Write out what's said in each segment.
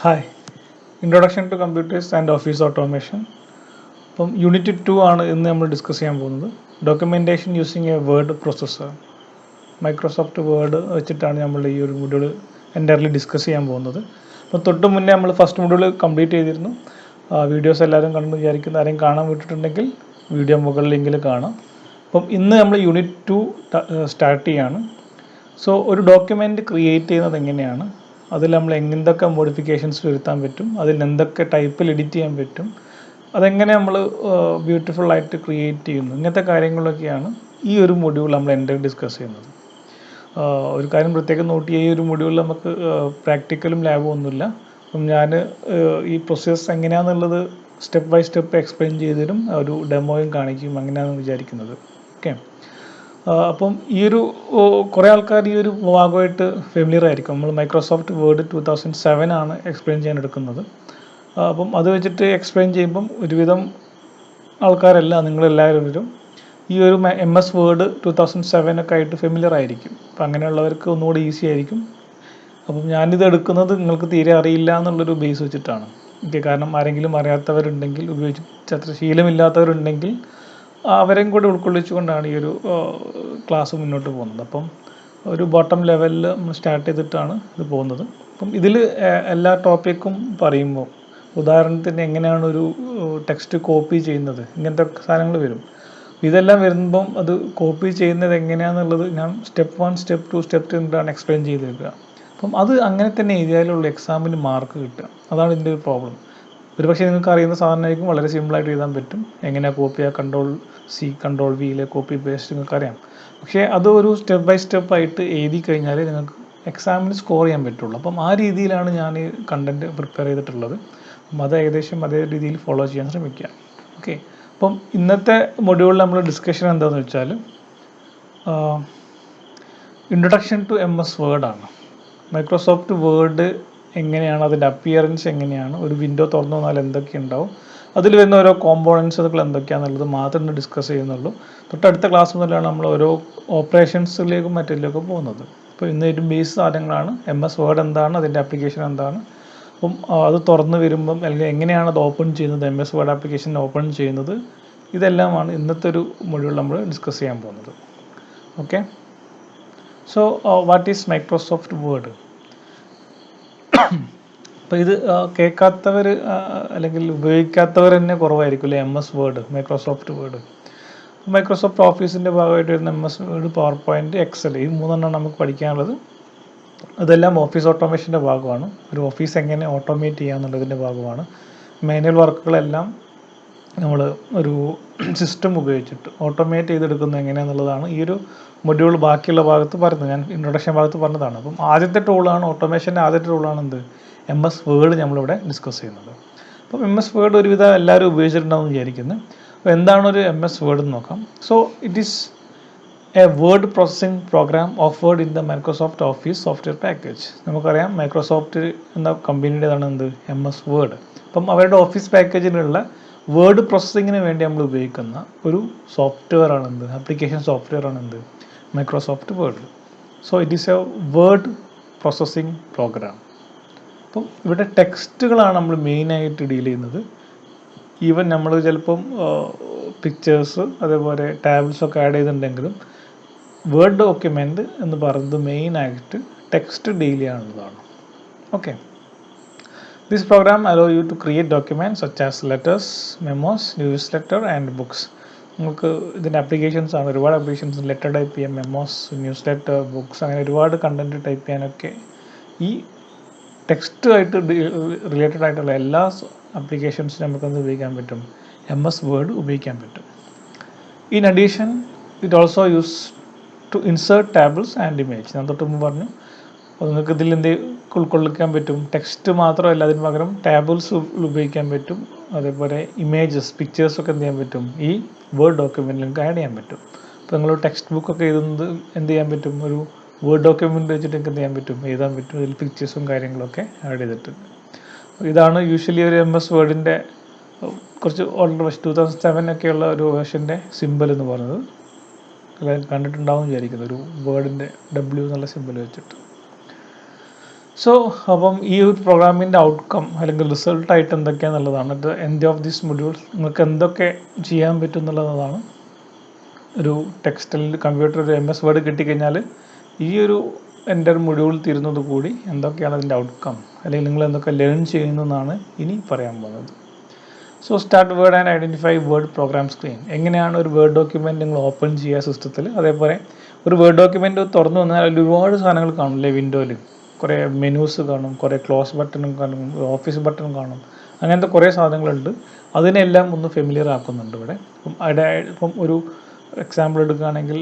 Hi, introduction to computers and office automation. അപ്പം unit 2 ആണ് ഇന്ന് നമ്മൾ ഡിസ്കസ് ചെയ്യാൻ പോകുന്നത്. Documentation using a word processor. Microsoft Word വെച്ചിട്ടാണ് നമ്മൾ ഈ ഒരു മൊഡ്യൂൾ എൻ്റയർലി ഡിസ്കസ് ചെയ്യാൻ പോകുന്നത്. അപ്പോൾ തൊട്ട് മുന്നേ നമ്മൾ ഫസ്റ്റ് മൊഡ്യൂൾ കംപ്ലീറ്റ് ചെയ്തിരുന്നു. വീഡിയോസ് എല്ലാവരും കണ്ടെന്ന് വിചാരിക്കുന്ന ആരെയും കാണാൻ വിട്ടിട്ടുണ്ടെങ്കിൽ വീഡിയോ മുകളിൽ ലിങ്കിൽ കാണാം. അപ്പം ഇന്ന് നമ്മൾ യൂണിറ്റ് 2 സ്റ്റാർട്ട് ചെയ്യാണ്. സോ ഒരു ഡോക്യുമെൻറ്റ് ക്രിയേറ്റ് ചെയ്യുന്നത് എങ്ങനെയാണ്, അതിൽ നമ്മൾ എന്തൊക്കെ മോഡിഫിക്കേഷൻസ് വരുത്താൻ പറ്റും, അതിൽ എന്തൊക്കെ ടൈപ്പിൽ എഡിറ്റ് ചെയ്യാൻ പറ്റും, അതെങ്ങനെ നമ്മൾ ബ്യൂട്ടിഫുള്ളായിട്ട് ക്രിയേറ്റ് ചെയ്യുന്നു, ഇങ്ങനത്തെ കാര്യങ്ങളൊക്കെയാണ് ഈ ഒരു മൊഡ്യൂൾ നമ്മൾ ഡിസ്കസ് ചെയ്യുന്നത്. ഒരു കാര്യം പ്രത്യേകം നോട്ട് ചെയ്യുക, ഈ ഒരു മൊഡ്യൂളിൽ നമുക്ക് പ്രാക്ടിക്കലും ലാബും ഒന്നുമില്ല. അപ്പം ഞാൻ ഈ പ്രോസസ്സ് എങ്ങനെയാണെന്നുള്ളത് സ്റ്റെപ്പ് ബൈ സ്റ്റെപ്പ് എക്സ്പ്ലെയിൻ ചെയ്തരും, ഒരു ഡെമോയും കാണിക്കും, അങ്ങനെയാണെന്ന് വിചാരിക്കുന്നത്. ഓക്കെ. അപ്പം ഈ ഒരു കുറേ ആൾക്കാർ ഈ ഒരു ഭാഗമായിട്ട് ഫെമിലിയർ ആയിരിക്കും. നമ്മൾ മൈക്രോസോഫ്റ്റ് വേർഡ് 2007 ആണ് എക്സ്പ്ലെയിൻ ചെയ്യാൻ എടുക്കുന്നത്. അപ്പം അത് വെച്ചിട്ട് എക്സ്പ്ലെയിൻ ചെയ്യുമ്പം ഒരുവിധം ആൾക്കാരല്ല, നിങ്ങളെല്ലാവരും ഈ ഒരു MS വേർഡ് 2007 ഒക്കെ ആയിട്ട് ഫെമിലിയർ ആയിരിക്കും. അപ്പം അങ്ങനെയുള്ളവർക്ക് ഒന്നുകൂടി ഈസി ആയിരിക്കും. അപ്പം ഞാനിത് എടുക്കുന്നത് നിങ്ങൾക്ക് തീരെ അറിയില്ല എന്നുള്ളൊരു ബേസ് വെച്ചിട്ടാണ്. കാരണം ആരെങ്കിലും അറിയാത്തവരുണ്ടെങ്കിൽ, ഉപയോഗിച്ച് അത്ര ശീലമില്ലാത്തവരുണ്ടെങ്കിൽ അവരെയും കൂടി ഉൾക്കൊള്ളിച്ചുകൊണ്ടാണ് ഈ ഒരു ക്ലാസ് മുന്നോട്ട് പോകുന്നത്. അപ്പം ഒരു ബോട്ടം ലെവലിൽ നമ്മൾ സ്റ്റാർട്ട് ചെയ്തിട്ടാണ് ഇത് പോകുന്നത്. അപ്പം ഇതിൽ എല്ലാ ടോപ്പിക്കും പറയുമ്പോൾ, ഉദാഹരണത്തിന് എങ്ങനെയാണ് ഒരു ടെക്സ്റ്റ് കോപ്പി ചെയ്യുന്നത്, ഇങ്ങനത്തെ സാധനങ്ങൾ വരും. ഇതെല്ലാം വരുമ്പം അത് കോപ്പി ചെയ്യുന്നത് എങ്ങനെയാണെന്നുള്ളത് ഞാൻ സ്റ്റെപ്പ് 1, സ്റ്റെപ്പ് 2, സ്റ്റെപ്പ് 3 എന്നിട്ടാണ് എക്സ്പ്ലെയിൻ ചെയ്ത് തരിക. അപ്പം അത് അങ്ങനെ തന്നെ എഴുതിയാലുള്ള എക്സാമിന് മാർക്ക് കിട്ടുക. അതാണ് ഇതിൻ്റെ ഒരു പ്രോബ്ലം. ഒരുപക്ഷെ നിങ്ങൾക്ക് അറിയുന്ന സാധനമായിരിക്കും, വളരെ സിമ്പിളായിട്ട് എഴുതാൻ പറ്റും. എങ്ങനെയാണ് കോപ്പി ചെയ്യുക, Ctrl+C Ctrl+V കോപ്പി പേസ്റ്റ് നിങ്ങൾക്ക് അറിയാം. പക്ഷേ അത് ഒരു സ്റ്റെപ്പ് ബൈ സ്റ്റെപ്പ് ആയിട്ട് എഴുതി കഴിഞ്ഞാൽ നിങ്ങൾക്ക് എക്സാമിന് സ്കോർ ചെയ്യാൻ പറ്റുള്ളൂ. അപ്പം ആ രീതിയിലാണ് ഞാൻ ഈ കണ്ടൻറ്റ് പ്രിപ്പയർ ചെയ്തിട്ടുള്ളത്. അപ്പം അത് ഏകദേശം അതേ രീതിയിൽ ഫോളോ ചെയ്യാൻ ശ്രമിക്കുക. ഓക്കെ. അപ്പം ഇന്നത്തെ മൊഡ്യൂളിൽ നമ്മൾ ഡിസ്കഷൻ എന്താണെന്ന് വെച്ചാൽ ഇൻട്രൊഡക്ഷൻ ടു MS വേർഡാണ്. മൈക്രോസോഫ്റ്റ് വേർഡ് എങ്ങനെയാണ്, അതിൻ്റെ അപ്പിയറൻസ് എങ്ങനെയാണ്, ഒരു വിൻഡോ തുറന്നു വന്നാൽ എന്തൊക്കെ ഉണ്ടാവും, അതിൽ വരുന്ന ഓരോ കോമ്പോണൻസുകൾ എന്തൊക്കെയാണെന്നുള്ളത് മാത്രമേ ഡിസ്കസ് ചെയ്യുന്നുള്ളൂ. തൊട്ടടുത്ത ക്ലാസ് മുതലാണ് നമ്മൾ ഓരോ ഓപ്പറേഷൻസിലേക്കും മറ്റിലേക്കും പോകുന്നത്. അപ്പോൾ ഇന്ന് ഏറ്റവും ബേസ് സാധനങ്ങളാണ്. MS വേർഡ് എന്താണ്, അതിൻ്റെ ആപ്ലിക്കേഷൻ എന്താണ്, അപ്പം അത് തുറന്ന് വരുമ്പം അല്ലെങ്കിൽ എങ്ങനെയാണ് അത് ഓപ്പൺ ചെയ്യുന്നത്, MS വേർഡ് ആപ്ലിക്കേഷൻ ഓപ്പൺ ചെയ്യുന്നത്, ഇതെല്ലാമാണ് ഇന്നത്തെ ഒരു മൊഡ്യൂൾ നമ്മൾ ഡിസ്കസ് ചെയ്യാൻ പോകുന്നത്. Okay. So what is Microsoft Word? അപ്പോൾ ഇത് കേൾക്കാത്തവർ അല്ലെങ്കിൽ ഉപയോഗിക്കാത്തവർ തന്നെ കുറവായിരിക്കും അല്ലേ. MS Word, Microsoft Word. Microsoft ഓഫീസിൻ്റെ ഭാഗമായിട്ട് വരുന്ന MS Word, PowerPoint, Excel, ഈ മൂന്നെണ്ണം നമുക്ക് പഠിക്കാനുള്ളത്. അതെല്ലാം ഓഫീസ് ഓട്ടോമേഷൻ്റെ ഭാഗമാണ്. ഒരു ഓഫീസ് എങ്ങനെ ഓട്ടോമേറ്റ് ചെയ്യാമെന്നുള്ളതിൻ്റെ ഭാഗമാണ്. മാനുവൽ വർക്കുകളെല്ലാം നമ്മൾ ഒരു സിസ്റ്റം ഉപയോഗിച്ചിട്ട് ഓട്ടോമേറ്റ് ചെയ്തെടുക്കുന്നത് എങ്ങനെയാണെന്നുള്ളതാണ് ഈ ഒരു മൊഡ്യൂൾ ബാക്കിയുള്ള ഭാഗത്ത് പറയുന്നത്. ഞാൻ ഇൻട്രൊഡക്ഷൻ ഭാഗത്ത് പറഞ്ഞതാണ്. അപ്പം ആദ്യത്തെ ടൂളാണ്, ഓട്ടോമേഷൻ്റെ ആദ്യത്തെ ടൂളാണ് എന്ത്, MS വേർഡ് നമ്മളിവിടെ ഡിസ്കസ് ചെയ്യുന്നത്. അപ്പം MS വേർഡ് ഒരുവിധം എല്ലാവരും ഉപയോഗിച്ചിട്ടുണ്ടാവും വിചാരിക്കുന്നത്. അപ്പോൾ എന്താണ് ഒരു MS വേർഡ് എന്ന് നോക്കാം. So it is a word processing program offered in the Microsoft Office software package. നമുക്കറിയാം മൈക്രോസോഫ്റ്റ് എന്ന കമ്പനിയുടേതാണ് എന്ത്, MS വേർഡ്. അപ്പം അവരുടെ ഓഫീസ് പാക്കേജിലുള്ള വേർഡ് പ്രോസസ്സിങ്ങിന് വേണ്ടി നമ്മൾ ഉപയോഗിക്കുന്ന ഒരു സോഫ്റ്റ്വെയർ ആണ് എന്ത്, ആപ്ലിക്കേഷൻ സോഫ്റ്റ്വെയർ ആണ് എന്ത്, Microsoft Word. So it is a word processing program. അപ്പം ഇവിടെ ടെക്സ്റ്റുകളാണ് നമ്മൾ മെയിനായിട്ട് ഡീൽ ചെയ്യുന്നത്. ഈവൻ നമ്മൾ ചിലപ്പം പിക്ചേഴ്സ് അതേപോലെ ടാബ്സൊക്കെ ആഡ് ചെയ്തിട്ടുണ്ടെങ്കിലും വേർഡ് ഡോക്യുമെൻ്റ് എന്ന് പറയുന്നത് മെയിനായിട്ട് ടെക്സ്റ്റ് ഡീൽ ചെയ്യാനുള്ളതാണ്. Okay. This program allow you to create documents such as letters, memos, newsletter and books. നമുക്ക് ഇതിൻ്റെ ആപ്ലിക്കേഷൻസ് ആണ്, ഒരുപാട് ആപ്ലിക്കേഷൻസ്. ലെറ്റർ ടൈപ്പ് ചെയ്യാൻ, മെമ്മോസ്, ന്യൂസ് ലെറ്റർ, ബുക്സ്, അങ്ങനെ ഒരുപാട് കണ്ടൻറ്റ് ടൈപ്പ് ചെയ്യാനൊക്കെ ഈ ടെക്സ്റ്റുമായിട്ട് റിലേറ്റഡ് ആയിട്ടുള്ള എല്ലാ ആപ്ലിക്കേഷൻസും നമുക്കൊന്ന് ഉപയോഗിക്കാൻ പറ്റും, MS വേർഡ് ഉപയോഗിക്കാൻ പറ്റും. In addition it also use to insert tables and image. ഞാൻ തൊട്ട് മുമ്പ് പറഞ്ഞു, അപ്പോൾ നിങ്ങൾക്ക് ഇതിൽ എന്ത് ഉൾക്കൊള്ളിക്കാൻ പറ്റും, ടെക്സ്റ്റ് മാത്രമല്ല, അതിന് പകരം ടാബിൾസ് ഉപയോഗിക്കാൻ പറ്റും. അതേപോലെ ഇമേജസ്, പിക്ചേഴ്സൊക്കെ എന്ത് ചെയ്യാൻ പറ്റും, ഈ വേർഡ് ഡോക്യുമെൻറ്റിൽ നിങ്ങൾക്ക് ആഡ് ചെയ്യാൻ പറ്റും. അപ്പോൾ നിങ്ങൾ ടെക്സ്റ്റ് ബുക്കൊക്കെ എഴുതുന്നത് എന്ത് ചെയ്യാൻ പറ്റും, ഒരു വേർഡ് ഡോക്യുമെൻ്റ് വെച്ചിട്ട് നിങ്ങൾക്ക് എന്ത് ചെയ്യാൻ പറ്റും, എഴുതാൻ പറ്റും. ഇതിൽ പിക്ചേഴ്സും കാര്യങ്ങളൊക്കെ ആഡ് ചെയ്തിട്ടുണ്ട്. ഇതാണ് യൂഷ്വലി ഒരു MS വേർഡിൻ്റെ കുറച്ച് ഓൾഡർ വേർഷൻ, 2007 ഒക്കെയുള്ള ഒരു വേർഷൻ്റെ സിമ്പിൾ എന്ന് പറയുന്നത്. എല്ലാവരും കണ്ടിട്ടുണ്ടാവും വിചാരിക്കുന്നു, ഒരു വേർഡിൻ്റെ W എന്നുള്ള സിമ്പിൾ വെച്ചിട്ട്. സോ അപ്പം ഈ ഒരു പ്രോഗ്രാമിൻ്റെ ഔട്ട്കം അല്ലെങ്കിൽ റിസൾട്ടായിട്ട് എന്തൊക്കെയാണെന്നുള്ളതാണ് ഇത് എൻഡ് ഓഫ് ദിസ് മൊഡ്യൂൾസ് നിങ്ങൾക്ക് എന്തൊക്കെ ചെയ്യാൻ പറ്റും എന്നുള്ളതാണ്. ഒരു ടെക്സ്റ്റൽ കമ്പ്യൂട്ടർ ഒരു MS വേർഡ് കിട്ടിക്കഴിഞ്ഞാൽ ഈ ഒരു എൻ്റെ ഒരു മൊഡ്യൂൾ തീരുന്നത് കൂടി എന്തൊക്കെയാണ് അതിൻ്റെ ഔട്ട്കം അല്ലെങ്കിൽ നിങ്ങൾ എന്തൊക്കെ ലേൺ ചെയ്യുന്നതെന്നാണ് ഇനി പറയാൻ പോകുന്നത്. So start Word and identify Word program screen. എങ്ങനെയാണ് ഒരു വേർഡ് ഡോക്യുമെൻറ്റ് നിങ്ങൾ ഓപ്പൺ ചെയ്യുക സിസ്റ്റത്തിൽ. അതേപോലെ ഒരു വേർഡ് ഡോക്യുമെൻറ്റ് തുറന്നു വന്നാൽ അതിൽ ഒരുപാട് സാധനങ്ങൾ കാണില്ലേ. വിൻഡോയിൽ കുറേ മെനൂസ് കാണും, കുറേ ക്ലോസ് ബട്ടണും കാണും, ഓഫീസ് ബട്ടൺ കാണും, അങ്ങനത്തെ കുറേ സാധനങ്ങളുണ്ട്. അതിനെല്ലാം ഒന്ന് ഫെമിലിയർ ആക്കുന്നുണ്ട് ഇവിടെ. ഇപ്പം ഒരു എക്സാമ്പിൾ എടുക്കുകയാണെങ്കിൽ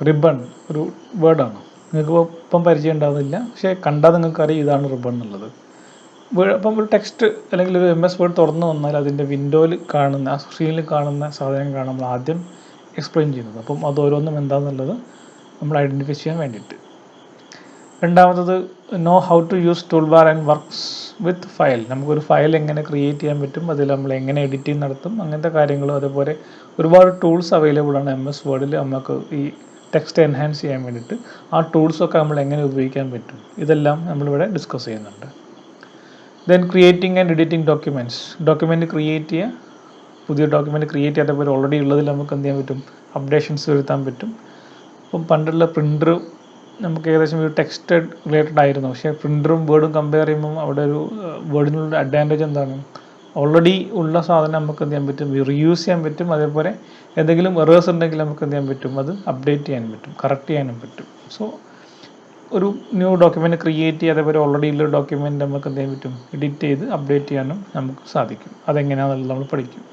റിബൺ ഒരു വേർഡാണ്. നിങ്ങൾക്ക് ഇപ്പം പരിചയം ഉണ്ടാകുന്നില്ല, പക്ഷേ കണ്ടാൽ നിങ്ങൾക്കറിയാം ഇതാണ് റിബൺ എന്നുള്ളത്. അപ്പം ഒരു ടെക്സ്റ്റ് അല്ലെങ്കിൽ ഒരു MS വേർഡ് തുറന്നു വന്നാൽ അതിൻ്റെ വിൻഡോയിൽ കാണുന്ന ആ സ്ക്രീനിൽ കാണുന്ന സാധനങ്ങളാണ് നമ്മൾ ആദ്യം എക്സ്പ്ലെയിൻ ചെയ്യുന്നത്. അപ്പം അത് ഓരോന്നും എന്താണെന്നുള്ളത് നമ്മൾ ഐഡൻറ്റിഫൈ ചെയ്യാൻ വേണ്ടിയിട്ട്. രണ്ടാമത്തത് know how to use toolbar and works with file. നമുക്കൊരു ഫയൽ എങ്ങനെ ക്രിയേറ്റ് ചെയ്യാൻ പറ്റും, അതിൽ നമ്മൾ എങ്ങനെ എഡിറ്റിംഗ് നടത്തും, അങ്ങനത്തെ കാര്യങ്ങളും. അതേപോലെ ഒരുപാട് ടൂൾസ് അവൈലബിൾ ആണ് MS വേർഡിൽ നമുക്ക് ഈ ടെക്സ്റ്റ് എൻഹാൻസ് ചെയ്യാൻ വേണ്ടിയിട്ട്. ആ ടൂൾസൊക്കെ നമ്മൾ എങ്ങനെ ഉപയോഗിക്കാൻ പറ്റും, ഇതെല്ലാം നമ്മളിവിടെ ഡിസ്കസ് ചെയ്യുന്നുണ്ട്. Then creating and editing documents. Document create ചെയ്യുക, പുതിയ ഡോക്യുമെൻറ്റ് ക്രിയേറ്റ് ചെയ്യാത്ത പോലെ ഓൾറെഡി ഉള്ളതിൽ നമുക്ക് എന്ത് ചെയ്യാൻ പറ്റും, അപ്ഡേഷൻസ് വരുത്താൻ പറ്റും. ഇപ്പം പണ്ടുള്ള പ്രിൻ്റർ നമുക്ക് ഏകദേശം ഒരു ടെക്സ്റ്റ് റിലേറ്റഡ് ആയിരുന്നു, പക്ഷേ പ്രിൻ്ററും വേർഡും കമ്പയർ ചെയ്യുമ്പം അവിടെ ഒരു വേർഡിനുള്ള അഡ്വാൻറ്റേജ് എന്താണ്, ഓൾറെഡി ഉള്ള സാധനം നമുക്ക് എന്ത് ചെയ്യാൻ പറ്റും, റീയൂസ് ചെയ്യാൻ പറ്റും. അതേപോലെ എന്തെങ്കിലും എറേഴ്സ് ഉണ്ടെങ്കിൽ നമുക്ക് എന്ത് ചെയ്യാൻ പറ്റും, അത് അപ്ഡേറ്റ് ചെയ്യാൻ പറ്റും, കറക്റ്റ് ചെയ്യാനും പറ്റും. സോ ഒരു ന്യൂ ഡോക്യുമെൻറ്റ് ക്രിയേറ്റ് ചെയ്യുക, അതേപോലെ ഓൾറെഡി ഉള്ള ഡോക്യുമെൻറ്റ് നമുക്ക് എന്ത് ചെയ്യാൻ പറ്റും, എഡിറ്റ് ചെയ്ത് അപ്ഡേറ്റ് ചെയ്യാനും നമുക്ക് സാധിക്കും. അതെങ്ങനെയാണെന്നുള്ളത് നമ്മൾ പഠിക്കും.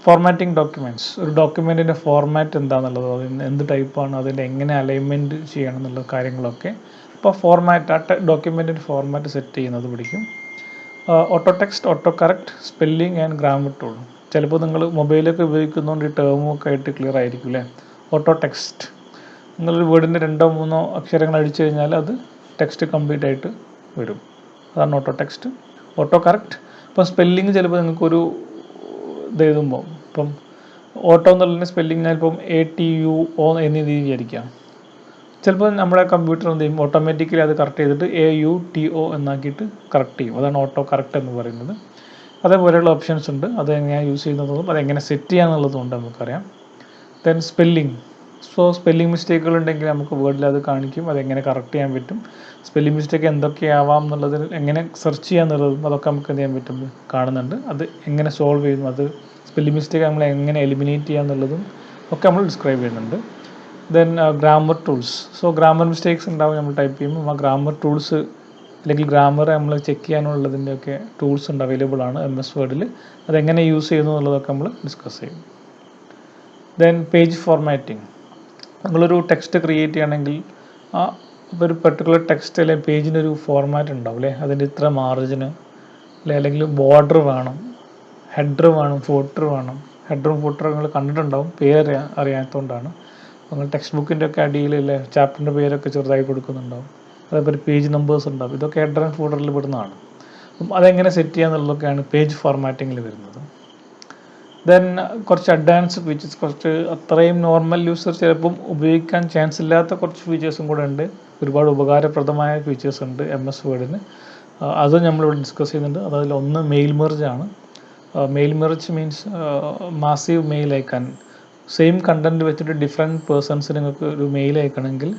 Formatting documents. ഒരു ഡോക്യുമെൻറ്റിൻ്റെ ഫോർമാറ്റ് എന്താണെന്നുള്ളത്, അതിന് എന്ത് ടൈപ്പാണ്, അതിൻ്റെ എങ്ങനെ അലൈൻമെൻറ്റ് ചെയ്യണം എന്നുള്ള കാര്യങ്ങളൊക്കെ. അപ്പോൾ ഫോർമാറ്റ്, ആ ഡോക്യുമെൻറ്റിൻ്റെ ഫോർമാറ്റ് സെറ്റ് ചെയ്യുന്നത് പഠിക്കും. Auto text, auto correct, spelling and grammar tool. ചിലപ്പോൾ നിങ്ങൾ മൊബൈലൊക്കെ ഉപയോഗിക്കുന്നതുകൊണ്ട് ഈ ടേമൊക്കെ ആയിട്ട് ക്ലിയർ ആയിരിക്കും അല്ലേ. ഓട്ടോ ടെക്സ്റ്റ്, നിങ്ങളൊരു വേർഡിൻ്റെ 2-3 അക്ഷരങ്ങൾ അടിച്ചു കഴിഞ്ഞാൽ അത് ടെക്സ്റ്റ് കംപ്ലീറ്റ് ആയിട്ട് വരും, അതാണ് ഓട്ടോ ടെക്സ്റ്റ്. ഓട്ടോ കറക്റ്റ്, ഇപ്പോൾ സ്പെല്ലിങ് ചിലപ്പോൾ നിങ്ങൾക്കൊരു ഇത് എഴുതുമ്പോൾ ഇപ്പം ഓട്ടോ എന്നുള്ളതിൻ്റെ സ്പെല്ലിങ് ചിലപ്പം ATUO എന്നീ വിചാരിക്കാം. ചിലപ്പോൾ നമ്മുടെ കമ്പ്യൂട്ടർ എന്ത് ചെയ്യും, ഓട്ടോമാറ്റിക്കലി അത് കറക്റ്റ് ചെയ്തിട്ട് AUTO എന്നാക്കിയിട്ട് കറക്റ്റ് ചെയ്യും. അതാണ് ഓട്ടോ കറക്റ്റ് എന്ന് പറയുന്നത്. അതേപോലെയുള്ള ഓപ്ഷൻസ് ഉണ്ട്, അതെങ്ങനെയാണ് യൂസ് ചെയ്യുന്നതും അതെങ്ങനെ സെറ്റ് ചെയ്യാന്നുള്ളതും ഉണ്ട് നമുക്കറിയാം. Then spelling. സോ സ്പെല്ലിംഗ് മിസ്റ്റേക്കുകൾ ഉണ്ടെങ്കിൽ നമുക്ക് വേർഡിൽ അത് കാണിക്കും, അതെങ്ങനെ കറക്റ്റ് ചെയ്യാൻ പറ്റും. സ്പെല്ലിംഗ് മിസ്റ്റേക്ക് എന്തൊക്കെയാവാം എന്നുള്ളത്, എങ്ങനെ സെർച്ച് ചെയ്യാന്നുള്ളതും അതൊക്കെ നമുക്ക് എന്ത് ചെയ്യാൻ പറ്റും, കാണുന്നുണ്ട്. അത് എങ്ങനെ സോൾവ് ചെയ്യുന്നു, അത് സ്പെല്ലിംഗ് മിസ്റ്റേക്ക് നമ്മൾ എങ്ങനെ എലിമിനേറ്റ് ചെയ്യാന്നുള്ളതും ഒക്കെ നമ്മൾ ഡിസ്ക്രൈബ് ചെയ്യുന്നുണ്ട്. Then grammar tools. So grammar mistakes ഉണ്ടാവും നമ്മൾ ടൈപ്പ് ചെയ്യുമ്പോൾ, ആ ഗ്രാമർ ടൂൾസ് അല്ലെങ്കിൽ ഗ്രാമർ നമ്മൾ ചെക്ക് ചെയ്യാനുള്ളതിൻ്റെയൊക്കെ ടൂൾസ് ഉണ്ട്, അവൈലബിൾ ആണ് MS വേർഡിൽ. അതെങ്ങനെ യൂസ് ചെയ്യുന്നു എന്നുള്ളതൊക്കെ നമ്മൾ ഡിസ്കസ് ചെയ്യും. Then page formatting. നമ്മളൊരു ടെക്സ്റ്റ് ക്രിയേറ്റ് ചെയ്യണമെങ്കിൽ ആ ഒരു പെർട്ടിക്കുലർ ടെക്സ്റ്റ് അല്ലെങ്കിൽ പേജിനൊരു ഫോർമാറ്റ് ഉണ്ടാവും അല്ലേ. അതിൻ്റെ ഇത്ര മാർജിന് അല്ലെങ്കിൽ ബോർഡർ വേണം, ഹെഡർ വേണം, ഫൂട്ടർ വേണം. ഹെഡറും ഫൂട്ടറും നിങ്ങൾ കണ്ടിട്ടുണ്ടാവും, പേര് അറിയാത്തതുകൊണ്ടാണ്. നിങ്ങൾ ടെക്സ്റ്റ് ബുക്കിൻ്റെ ഒക്കെ അടിയിലല്ലേ ചാപ്റ്ററിൻ്റെ പേരൊക്കെ ചെറുതായി കൊടുക്കുന്നുണ്ടാവും. അതേപോലെ പേജ് നമ്പേഴ്സ് ഉണ്ടാവും. ഇതൊക്കെ ഹെഡർ ആൻഡ് ഫൂട്ടറിൽ പെടുന്നതാണ്. അപ്പം അതെങ്ങനെ സെറ്റ് ചെയ്യുക എന്നുള്ളതൊക്കെയാണ് പേജ് ഫോർമാറ്റിങ്ങിൽ വരുന്നത്. ദെൻ കുറച്ച് അഡ്വാൻസ്ഡ് ഫീച്ചേഴ്സ്, കുറച്ച് അത്രയും നോർമൽ യൂസർ ചിലപ്പം ഉപയോഗിക്കാൻ ചാൻസ് ഇല്ലാത്ത കുറച്ച് ഫീച്ചേഴ്സും കൂടെ ഉണ്ട്. ഒരുപാട് ഉപകാരപ്രദമായ ഫീച്ചേഴ്സ് ഉണ്ട് MS വേർഡിന്. അത് നമ്മളിവിടെ ഡിസ്കസ് ചെയ്യുന്നുണ്ട്. അതിലൊന്ന് മെയിൽ മെർജ് ആണ്. Mail merge means massive mail അയക്കാൻ, സെയിം കണ്ടൻറ്റ് വെച്ചിട്ട് ഡിഫറെൻറ്റ് പേഴ്സൺസിന് നിങ്ങൾക്ക് ഒരു മെയിൽ അയക്കണമെങ്കിൽ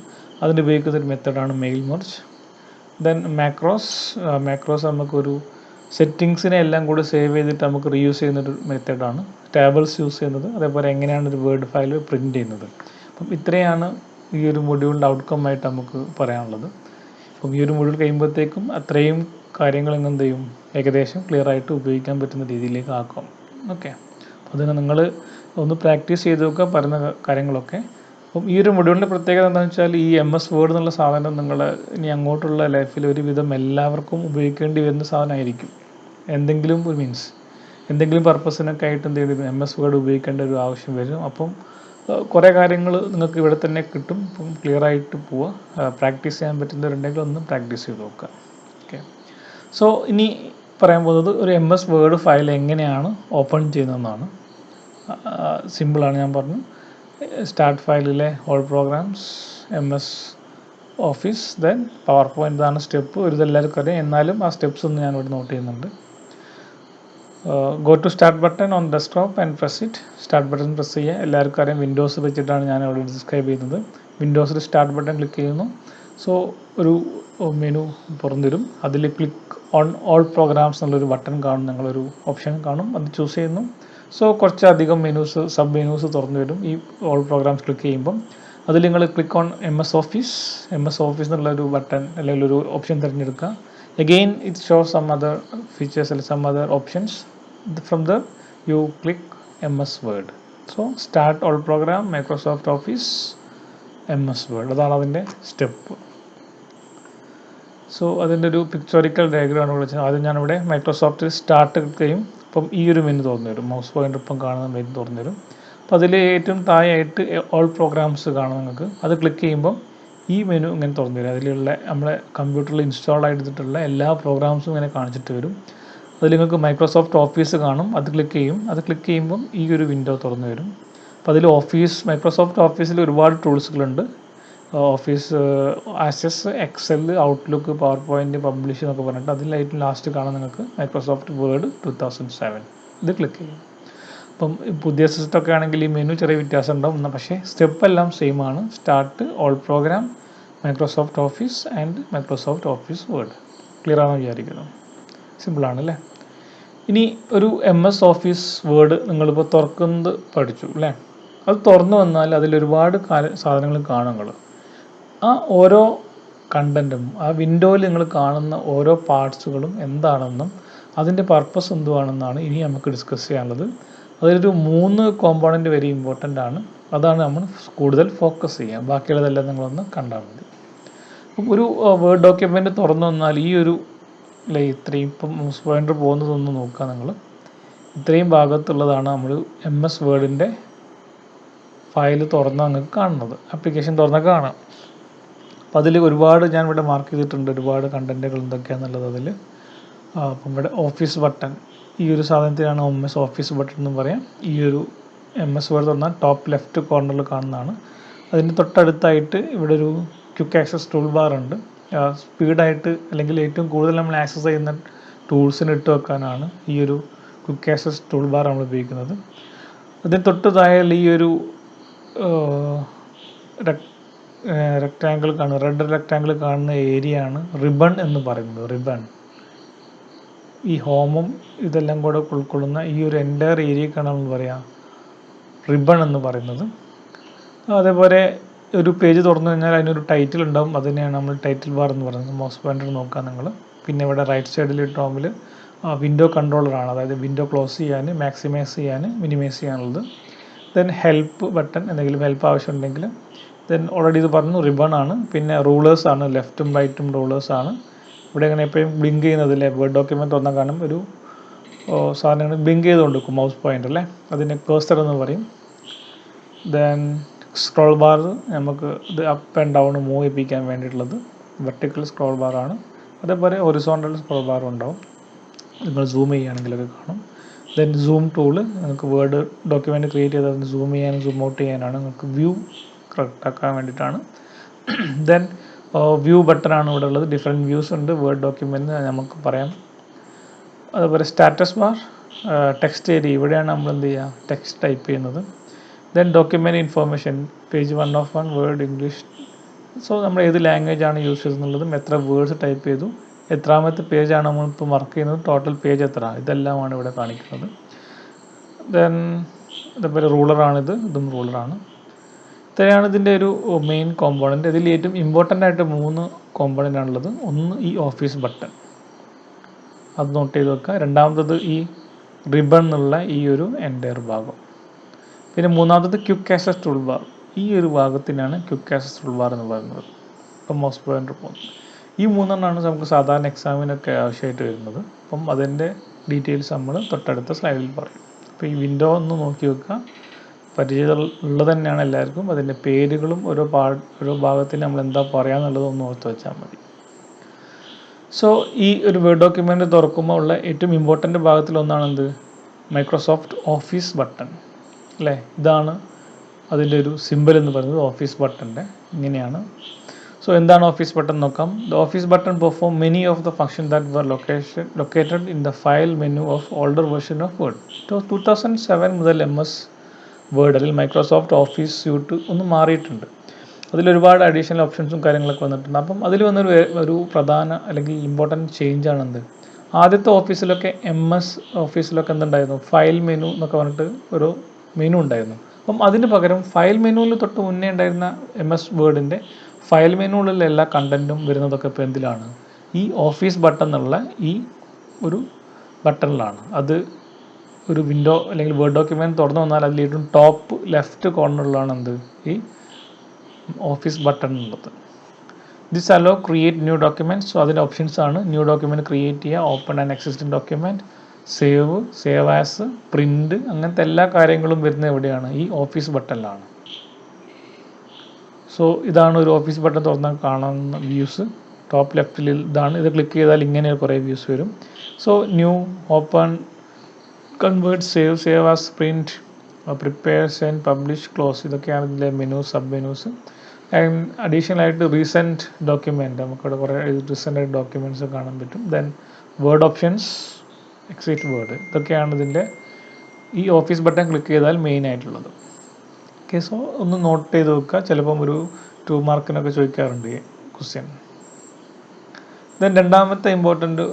അതിന് ഉപയോഗിക്കുന്ന ഒരു മെത്തഡാണ് മെയിൽ മെർജ്. ദെൻ മാക്രോസ് നമുക്കൊരു സെറ്റിങ്സിനെ എല്ലാം കൂടി സേവ് ചെയ്തിട്ട് നമുക്ക് റീയൂസ് ചെയ്യുന്നൊരു മെത്തേഡാണ്. ടേബിൾസ് യൂസ് ചെയ്യുന്നത്, അതേപോലെ എങ്ങനെയാണ് ഒരു വേർഡ് ഫയൽ പ്രിൻറ്റ് ചെയ്യുന്നത്. അപ്പം ഇത്രയാണ് ഈ ഒരു മൊഡ്യൂളിൻ്റെ ഔട്ട്കം ആയിട്ട് നമുക്ക് പറയാനുള്ളത്. അപ്പം ഈ ഒരു മൊഡ്യൂൾ കഴിയുമ്പോഴത്തേക്കും അത്രയും കാര്യങ്ങൾ എന്ത് ചെയ്യും, ഏകദേശം ക്ലിയർ ആയിട്ട് ഉപയോഗിക്കാൻ പറ്റുന്ന രീതിയിലേക്ക് ആക്കാം. ഓക്കെ, അതിന് നിങ്ങൾ ഒന്ന് പ്രാക്ടീസ് ചെയ്ത് നോക്കുക പറയുന്ന കാര്യങ്ങളൊക്കെ. അപ്പം ഈ ഒരു മൊഡ്യൂളിൻ്റെ പ്രത്യേകത എന്താണെന്ന് വെച്ചാൽ ഈ MS വേർഡ് എന്നുള്ള സാധനം നിങ്ങൾ ഇനി അങ്ങോട്ടുള്ള ലൈഫിൽ ഒരുവിധം എല്ലാവർക്കും ഉപയോഗിക്കേണ്ടി വരുന്ന സാധനമായിരിക്കും. എന്തെങ്കിലും പർപ്പസിനൊക്കെ ആയിട്ട് എന്ത് ചെയ്യും, MS വേർഡ് ഉപയോഗിക്കേണ്ട ഒരു ആവശ്യം വരും. അപ്പം കുറേ കാര്യങ്ങൾ നിങ്ങൾക്ക് ഇവിടെ തന്നെ കിട്ടും. അപ്പം ക്ലിയർ ആയിട്ട് പോവുക. പ്രാക്ടീസ് ചെയ്യാൻ പറ്റുന്നവരുണ്ടെങ്കിൽ ഒന്ന് പ്രാക്ടീസ് ചെയ്ത് നോക്കുക. ഓക്കെ, സോ ഇനി പറയാൻ പോകുന്നത് ഒരു MS വേർഡ് ഫയൽ എങ്ങനെയാണ് ഓപ്പൺ ചെയ്യുന്നതെന്നാണ്. സിമ്പിളാണ്, ഞാൻ പറഞ്ഞു. സ്റ്റാർട്ട് ഫയലിലെ all programs, MS office, then PowerPoint. ഇതാണ് സ്റ്റെപ്പ്. ഒരു ഇതെല്ലാവർക്കും അറിയാം, എന്നാലും ആ സ്റ്റെപ്സ് ഒന്ന് ഞാനിവിടെ നോട്ട് ചെയ്യുന്നുണ്ട്. Go to start button on desktop and press it. Start button press ചെയ്യുക. എല്ലാവർക്കും അറിയാം വിൻഡോസ് വെച്ചിട്ടാണ് ഞാൻ അവിടെ ഡിസ്ക്രൈബ് ചെയ്യുന്നത്. വിൻഡോസിൽ സ്റ്റാർട്ട് ബട്ടൺ ക്ലിക്ക് ചെയ്യുന്നു. സോ ഒരു മെനു തുറന്നിരും. അതിൽ ക്ലിക്ക് ഓൺ ഓൾ പ്രോഗ്രാംസ് എന്നുള്ളൊരു ബട്ടൺ കാണും, നിങ്ങളൊരു ഓപ്ഷൻ കാണും, അത് ചൂസ് ചെയ്യുന്നു. സോ കുറച്ചധികം മെനൂസ്, സബ് മെനൂസ് തുറന്നു വരും ഈ ഓൾ പ്രോഗ്രാംസ് ക്ലിക്ക് ചെയ്യുമ്പം. അതിൽ നിങ്ങൾ click on M S office എന്നുള്ളൊരു ബട്ടൺ അല്ലെങ്കിൽ ഒരു ഓപ്ഷൻ തിരഞ്ഞെടുക്കുക. Again it shows some other features അല്ലെങ്കിൽ some other options. From there you click MS Word. So start all program, Microsoft office, MS Word. അതാണ് അതിൻ്റെ സ്റ്റെപ്പ്. സോ അതിൻ്റെ ഒരു pictorial ഡയഗ്രാമാണ് വിളിച്ചത്. ആദ്യം ഞാനിവിടെ മൈക്രോസോഫ്റ്റ് സ്റ്റാർട്ട് ക്ലിക്ക് ചെയ്യും. അപ്പം ഈ ഒരു മെനു തുറന്നു വരും, മൗസ് പോയിൻ്റർ ഇപ്പം കാണുന്ന മെനു തുറന്നു വരും. അപ്പോൾ അതിൽ ഏറ്റവും താഴെയായിട്ട് ഓൾ പ്രോഗ്രാംസ് കാണാം നിങ്ങൾക്ക്. അത് ക്ലിക്ക് ചെയ്യുമ്പം ഈ മെനു ഇങ്ങനെ തുറന്നു വരും. അതിലുള്ള നമ്മളെ കമ്പ്യൂട്ടറിൽ ഇൻസ്റ്റാൾ ആയിട്ടുള്ള എല്ലാ പ്രോഗ്രാംസും ഇങ്ങനെ കാണിച്ചിട്ട് വരും. അതിൽ നിങ്ങൾക്ക് മൈക്രോസോഫ്റ്റ് ഓഫീസ് കാണും. അത് ക്ലിക്ക് ചെയ്യും. അത് ക്ലിക്ക് ചെയ്യുമ്പം ഈ ഒരു വിൻഡോ തുറന്നു വരും. അപ്പോൾ അതിൽ മൈക്രോസോഫ്റ്റ് ഓഫീസിൽ ഒരുപാട് ടൂൾസുകളുണ്ട്. Office access, Excel, Outlook, PowerPoint, publish എന്നൊക്കെ പറഞ്ഞിട്ട് അതിലായിട്ട് ലാസ്റ്റ് കാണാൻ നിങ്ങൾക്ക് മൈക്രോസോഫ്റ്റ് വേർഡ് 2007. ഇത് ക്ലിക്ക് ചെയ്യും. അപ്പം പുതിയ സിസ്റ്റമൊക്കെ ആണെങ്കിൽ ഈ മെനു ചെറിയ വ്യത്യാസം ഉണ്ടാവും, പക്ഷേ സ്റ്റെപ്പ് എല്ലാം സെയിം ആണ്. Start, all program, Microsoft office and Microsoft office word. Clear ആണെന്ന് വിചാരിക്കുന്നു. സിമ്പിളാണ് അല്ലേ? ഇനി ഒരു MS ഓഫീസ് വേർഡ് നിങ്ങളിപ്പോൾ തുറക്കുന്നത് പഠിച്ചു അല്ലേ? അത് തുറന്നു വന്നാൽ അതിലൊരുപാട് സാധനങ്ങൾ കാണും. നിങ്ങൾ ആ ഓരോ കണ്ടൻറ്റും ആ വിൻഡോയിൽ നിങ്ങൾ കാണുന്ന ഓരോ പാർട്സുകളും എന്താണെന്നും അതിൻ്റെ പർപ്പസ് എന്തുവാണെന്നാണ് ഇനി നമുക്ക് ഡിസ്കസ് ചെയ്യാനുള്ളത്. അതിലൊരു 3 കോമ്പോണൻറ്റ് വെരി ഇമ്പോർട്ടൻ്റ് ആണ്. അതാണ് നമ്മൾ കൂടുതൽ ഫോക്കസ് ചെയ്യുക. ബാക്കിയുള്ളതെല്ലാം നിങ്ങളൊന്ന് കണ്ടാൽ മതി. അപ്പം ഒരു വേർഡ് ഡോക്യുമെൻ്റ് തുറന്നു വന്നാൽ ഈ ഒരു ഇത്രയും ഇപ്പം മൗസ് പോയിൻ്റർ പോകുന്നതൊന്ന് നോക്കുക നിങ്ങൾ. ഇത്രയും ഭാഗത്തുള്ളതാണ് നമ്മൾ MS വേർഡിൻ്റെ ഫയൽ തുറന്നാൽ നിങ്ങൾക്ക് കാണുന്നത്. ആപ്ലിക്കേഷൻ തുറന്നാൽ കാണാം. അപ്പോൾ അതിൽ ഒരുപാട് ഞാൻ ഇവിടെ മാർക്ക് ചെയ്തിട്ടുണ്ട്, ഒരുപാട് കണ്ടൻറ്റുകൾ എന്തൊക്കെയാണെന്നുള്ളത്. അതിൽ അപ്പം ഇവിടെ ഓഫീസ് ബട്ടൺ, ഈ ഒരു സാധനത്തിനാണ് MS ഓഫീസ് ബട്ടൺ എന്ന് പറയാം. ഈ ഒരു MS വേർഡ് തുറന്നാൽ ടോപ്പ് ലെഫ്റ്റ് കോർണറിൽ കാണുന്നതാണ്. അതിന് തൊട്ടടുത്തായിട്ട് ഇവിടെ ഒരു ക്വിക്ക് ആക്സസ് ടൂൾ ബാർ ഉണ്ട്. സ്പീഡായിട്ട് അല്ലെങ്കിൽ ഏറ്റവും കൂടുതൽ നമ്മൾ ആക്സസ് ചെയ്യുന്ന ടൂൾസിന് ഇട്ട് വെക്കാനാണ് ഈ ഒരു ക്വിക്ക് ആക്സസ് ടൂൾ ബാർ നമ്മൾ ഉപയോഗിക്കുന്നത്. അതിന് തൊട്ട് താഴെയുള്ള ഈ ഒരു റെക്റ്റാങ്കിൾ കാണുന്ന റെഡ് റെക്റ്റാങ്കിൾ കാണുന്ന ഏരിയ ആണ് റിബൺ എന്ന് പറയുന്നത്. റിബൺ ഈ ഹോമും ഇതെല്ലാം കൂടെ ഉൾക്കൊള്ളുന്ന ഈ ഒരു എൻ്റയർ ഏരിയക്കാണ് നമ്മൾ പറയുക റിബൺ എന്ന് പറയുന്നത്. അതേപോലെ ഒരു പേജ് തുറന്നു കഴിഞ്ഞാൽ അതിനൊരു ടൈറ്റിൽ ഉണ്ടാവും. അതിനെയാണ് നമ്മൾ ടൈറ്റിൽ ബാർ എന്ന് പറയുന്നത്. മൗസ് പോയിൻ്റർ നോക്കുക നിങ്ങൾ. പിന്നെ ഇവിടെ റൈറ്റ് സൈഡിൽ ടോപ്പിൽ വിൻഡോ കൺട്രോളറാണ്, അതായത് വിൻഡോ ക്ലോസ് ചെയ്യാൻ, മാക്സിമൈസ് ചെയ്യാൻ, മിനിമൈസ് ചെയ്യാനുള്ളത്. ദെൻ ഹെൽപ്പ് ബട്ടൺ, എന്തെങ്കിലും ഹെൽപ്പ് ആവശ്യമുണ്ടെങ്കിൽ. ദെൻ ഓൾറെഡി ഇത് പറഞ്ഞു റിബൺ ആണ്. പിന്നെ റൂളേഴ്സാണ്, ലെഫ്റ്റും റൈറ്റും റൂളേഴ്സാണ്. ഇവിടെ ഇങ്ങനെ എപ്പോഴും ബ്ലിങ്ക് ചെയ്യുന്നതില്ലേ, വേർഡ് ഡോക്യുമെൻറ്റ് തുറന്നാൽ കാണും ഒരു സാധനങ്ങൾ ബ്ലിങ്ക് ചെയ്തുകൊണ്ട് വെക്കും മൗസ് പോയിൻ്റർ അല്ലേ, അതിനെ കേഴ്സർ എന്ന് പറയും. ദെൻ സ്ക്രോൾ ബാർ നമുക്ക് ഇത് അപ്പ് ആൻഡ് ഡൗൺ മൂവ് ചെയ്യിപ്പിക്കാൻ വേണ്ടിയിട്ടുള്ളത് വെർട്ടിക്കൽ സ്ക്രോൾ ബാറാണ്. അതേപോലെ ഹൊറിസോണ്ടൽ സ്ക്രോൾ ബാറും ഉണ്ടാവും, നിങ്ങൾ സൂം ചെയ്യുകയാണെങ്കിലൊക്കെ കാണും. ദെൻ സൂം ടൂള് നിങ്ങൾക്ക് വേർഡ് ഡോക്യുമെൻറ്റ് ക്രിയേറ്റ് ചെയ്ത് അതിന് സൂം ചെയ്യാനും സൂം ഔട്ട് ചെയ്യാനാണ്, നിങ്ങൾക്ക് വ്യൂ കറക്റ്റാക്കാൻ വേണ്ടിയിട്ടാണ്. ദെൻ വ്യൂ ബട്ടനാണ് ഇവിടെ ഉള്ളത്. ഡിഫറെൻറ്റ് വ്യൂസ് ഉണ്ട് വേർഡ് ഡോക്യുമെൻറ്റിന് നമുക്ക് പറയാം. അതുപോലെ സ്റ്റാറ്റസ് ബാർ, ടെക്സ്റ്റ് ഏരിയ, ഇവിടെയാണ് നമ്മൾ എന്ത് ചെയ്യുക, ടെക്സ്റ്റ് ടൈപ്പ് ചെയ്യുന്നത്. Then document information, page 1 of 1 word English. So നമ്മൾ ഏത് ലാംഗ്വേജ് ആണ് യൂസ് ചെയ്തെന്നുള്ളതും എത്ര വേർഡ്സ് ടൈപ്പ് ചെയ്തു, എത്രാമത്തെ പേജാണ് നമ്മളിപ്പോൾ വർക്ക് ചെയ്യുന്നത്, ടോട്ടൽ പേജ് എത്ര, ഇതെല്ലാമാണ് ഇവിടെ കാണിക്കുന്നത്. ദെൻ അതേപോലെ റൂളറാണിത്, ഇതും റൂളറാണ്. ഇത്രയാണ് ഇതിൻ്റെ ഒരു മെയിൻ കോമ്പോണൻറ്റ്. ഇതിൽ ഏറ്റവും ഇമ്പോർട്ടൻ്റ് ആയിട്ട് 3 കോമ്പോണൻ്റ് ആണുള്ളത്. ഒന്ന് ഈ ഓഫീസ് ബട്ടൺ, അത് നോട്ട് ചെയ്ത് വെക്കുക. രണ്ടാമത്തത് ഈ റിബൺ എന്നുള്ള ഈ ഒരു എൻ്റയർ ഭാഗം. പിന്നെ മൂന്നാമത്തത് ക്വിക്ക് ആക്സസ് ടൂൾ ബാർ. ഈ ഒരു ഭാഗത്തിനാണ് ക്വിക്ക് ആക്സസ് ടൂൾ ബാർ എന്ന് പറയുന്നത്. ഇപ്പം മൗസ് പോയിൻ്റർ പോകുന്നത് ഈ 3 നമുക്ക് സാധാരണ എക്സാമിനൊക്കെ ആവശ്യമായിട്ട് വരുന്നത്. അപ്പം അതിൻ്റെ ഡീറ്റെയിൽസ് നമ്മൾ തൊട്ടടുത്ത സ്ലൈഡിൽ പറയും. അപ്പോൾ ഈ വിൻഡോ ഒന്ന് നോക്കി വെക്കുക, പരിചയം ഉള്ളത് തന്നെയാണ് എല്ലാവർക്കും. അതിൻ്റെ പേരുകളും ഓരോ ഭാഗത്തിന് നമ്മൾ എന്താ പറയാന്നുള്ളത് ഒന്ന് ഓർത്ത് വെച്ചാൽ മതി. സോ ഈ ഒരു വേർഡ് ഡോക്യുമെൻ്റ് തുറക്കുമ്പോൾ ഉള്ള ഏറ്റവും ഇമ്പോർട്ടൻ്റ് ഭാഗത്തിലൊന്നാണ് എന്ത്, മൈക്രോസോഫ്റ്റ് ഓഫീസ് ബട്ടൺ അല്ലേ. ഇതാണ് അതിൻ്റെ ഒരു സിമ്പിൾ എന്ന് പറയുന്നത് ഓഫീസ് ബട്ടൻ്റെ, ഇങ്ങനെയാണ്. സോ എന്താണ് ഓഫീസ് ബട്ടൺ നോക്കാം. The office button perform many of the function that were located in the file menu of older version of Word. 2007 മുതൽ വേർഡ് അല്ലെങ്കിൽ മൈക്രോസോഫ്റ്റ് ഓഫീസ് സ്യൂട്ട് ഒന്ന് മാറിയിട്ടുണ്ട്. അതിലൊരുപാട് അഡീഷണൽ ഓപ്ഷൻസും കാര്യങ്ങളൊക്കെ വന്നിട്ടുണ്ട്. അപ്പം അതിൽ ഒരു പ്രധാന അല്ലെങ്കിൽ ഇമ്പോർട്ടൻറ്റ് ചേഞ്ച് ആണെന്ത്, ആദ്യത്തെ ഓഫീസിലൊക്കെ ഓഫീസിലൊക്കെ എന്തുണ്ടായിരുന്നു, ഫയൽ മെനു എന്നൊക്കെ പറഞ്ഞിട്ട് ഒരു മെനു ഉണ്ടായിരുന്നു. അപ്പം അതിന് പകരം ഫയൽ മെനുവിൽ തൊട്ട് മുന്നേ ഉണ്ടായിരുന്ന വേർഡിൻ്റെ ഫയൽ മെനുവിലുള്ള എല്ലാ കണ്ടൻറ്റും വരുന്നതൊക്കെ ഇപ്പോൾ എന്തിലാണ്, ഈ ഓഫീസ് ബട്ടൺ എന്നുള്ള ഈ ഒരു ബട്ടണിലാണ്. അത് ഒരു വിൻഡോ അല്ലെങ്കിൽ വേർഡ് ഡോക്യുമെൻറ്റ് തുറന്നു വന്നാൽ അതിൽ ഏറ്റവും ടോപ്പ് ലെഫ്റ്റ് കോർണറിലാണ് എന്ത്, ഈ ഓഫീസ് ബട്ടൺ ഉള്ളത്. This hello create new documents. So അതിൻ്റെ ഓപ്ഷൻസ് ആണ് ന്യൂ ഡോക്യുമെൻറ്റ് ക്രിയേറ്റ് ചെയ്യുക, open and existing document, save as, print, അങ്ങനത്തെ എല്ലാ കാര്യങ്ങളും വരുന്നത് എവിടെയാണ്, ഈ ഓഫീസ് ബട്ടണിലാണ്. സോ ഇതാണ് ഒരു ഓഫീസ് ബട്ടൺ തുറന്നാൽ കാണുന്ന വ്യൂസ്. ടോപ്പ് ലെഫ്റ്റിൽ ഇതാണ്. ഇത് ക്ലിക്ക് ചെയ്താൽ ഇങ്ങനെ കുറേ വ്യൂസ് വരും. So new, open, convert, save as, print, prepare, send, publish, close, ഇതൊക്കെയാണ് ഇതിലെ സബ് മെനൂസ്. ആൻഡ് അഡീഷണൽ ആയിട്ട് റീസെൻറ്റ് ഡോക്യുമെൻറ്റ്, നമുക്കിവിടെ കുറേ റീസെൻ്റ് ആയിട്ട് ഡോക്യുമെൻറ്റ്സ് കാണാൻ പറ്റും. Then word options, exit word, ഇതൊക്കെയാണ് ഇതിൻ്റെ ഈ ഓഫീസ് ബട്ടൺ ക്ലിക്ക് ചെയ്താൽ മെയിൻ ആയിട്ടുള്ളത്. ഓക്കെ, സോ ഒന്ന് നോട്ട് ചെയ്ത് വെക്കുക, ചിലപ്പം ഒരു 2 മാർക്കിനൊക്കെ ചോദിക്കാറുണ്ട് ഈ ക്വസ്റ്റ്യൻ. ദെൻ രണ്ടാമത്തെ ഇമ്പോർട്ടൻ്റ്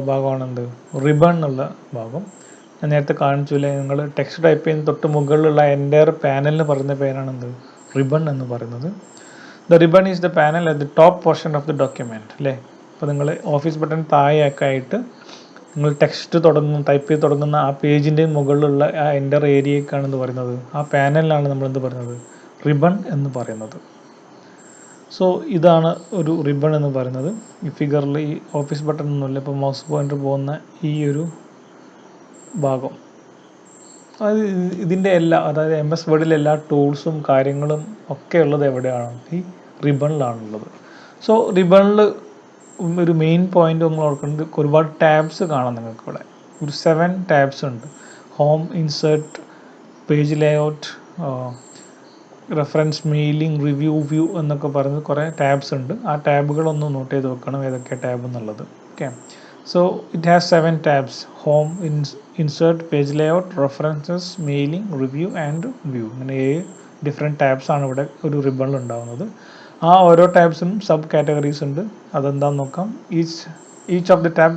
ഭാഗമാണ് എന്ത്, റിബൺ എന്നുള്ള ഭാഗം. ഞാൻ നേരത്തെ കാണിച്ചില്ലേ, നിങ്ങൾ ടെക്സ്റ്റ് ടൈപ്പ് ചെയ്യുന്ന തൊട്ട് മുകളിലുള്ള എൻ്റയർ പാനലിന് പറയുന്ന പേരാണ് എന്ത്, റിബൺ എന്ന് പറയുന്നത്. The ribbon is the panel at the top portion of the document അല്ലേ. അപ്പോൾ നിങ്ങൾ ഓഫീസ് ബട്ടൺ താഴെയൊക്കെ ആയിട്ട് നിങ്ങൾ ടെക്സ്റ്റ് ടൈപ്പ് ചെയ്ത് തുടങ്ങുന്ന ആ പേജിൻ്റെ മുകളിലുള്ള ആ എൻ്റർ ഏരിയക്കാണ് എന്ന് പറയുന്നത്, ആ പാനലിലാണ് നമ്മളെന്ത് പറയുന്നത്, റിബൺ എന്ന് പറയുന്നത്. സോ ഇതാണ് ഒരു റിബൺ എന്ന് പറയുന്നത്. ഈ ഫിഗറിൽ ഈ ഓഫീസ് ബട്ടൺ ഒന്നുമില്ല, ഇപ്പോൾ മൗസ് പോയിൻ്റർ പോകുന്ന ഈ ഒരു ഭാഗം, അതായത് ഇതിൻ്റെ അതായത് വേർഡിലെ എല്ലാ ടൂൾസും കാര്യങ്ങളും ഒക്കെ ഉള്ളത് എവിടെയാണ്, ഈ റിബണിലാണുള്ളത്. സോ റിബണിൽ ഒരു മെയിൻ പോയിൻ്റ് നമ്മൾ ഓർക്കുന്നത്, ഒരുപാട് ടാബ്സ് കാണാം നിങ്ങൾക്ക് ഇവിടെ. ഒരു 7 ടാബ്സ് ഉണ്ട്. Home, insert, page layout, reference, mailing, review, view എന്നൊക്കെ പറഞ്ഞ് കുറേ ടാബ്സ് ഉണ്ട്. ആ ടാബുകളൊന്ന് നോട്ട് ചെയ്ത് വെക്കണം ഏതൊക്കെ ടാബ് എന്നുള്ളത്. Okay, so it has 7 tabs. Home, insert, page layout, references, mailing, review and view. ഇങ്ങനെ 7 ഡിഫറെൻറ്റ് ടാബ്സ് ആണ് ഇവിടെ ഒരു റിബണിൽ ഉണ്ടാകുന്നത്. ആ ഓരോ ടാബ്സിനും സബ് കാറ്റഗറീസ് ഉണ്ട്. അതെന്താണെന്ന് നോക്കാം. Each of the tab